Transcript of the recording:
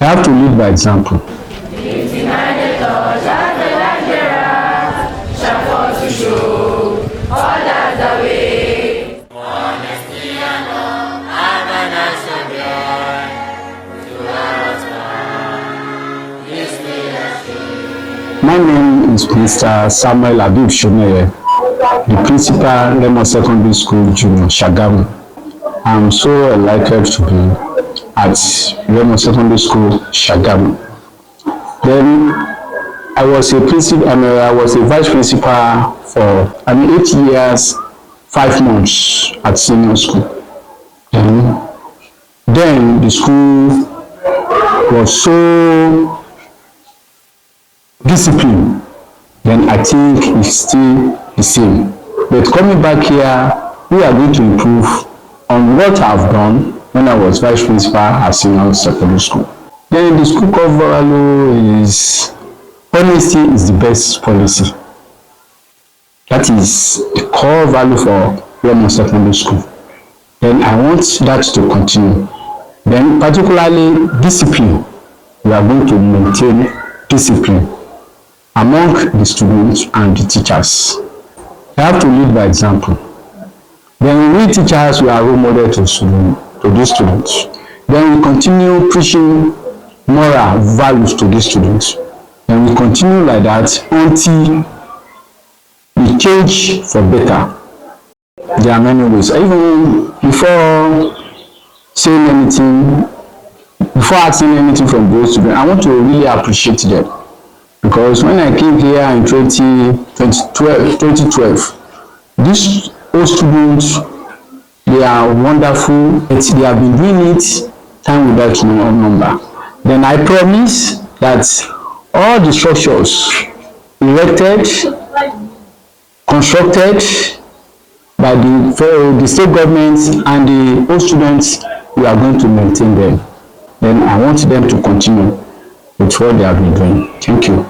I have to lead by example. My name is Mr. Samuel Soneye, the principal Remo Secondary School Junior, Shagamu. I'm so delighted to be at Remo Secondary School, Shagamu. Then I was a vice principal for 8 years, 5 months at senior school. Then the school was so disciplined. Then I think it's still the same. But coming back here, we are going to improve on what I've done when I was vice principal at senior secondary school. Then the school core value is honesty is the best policy. That is the core value for Remo Secondary School. Then I want that to continue. Then particularly discipline. We are going to maintain discipline among the students and the teachers. I have to lead by example. Then we teachers, we are role model to these students. Then we continue preaching moral values to these students. And we continue like that until we change for better. There are many ways. Even before saying anything, before asking anything from those students, I want to really appreciate them. Because when I came here in 2012, these old students, they are wonderful. They have been doing it time without number. Then I promise that all the structures erected, constructed by the state government and the old students, we are going to maintain them. Then I want them to continue with what they have been doing. Thank you.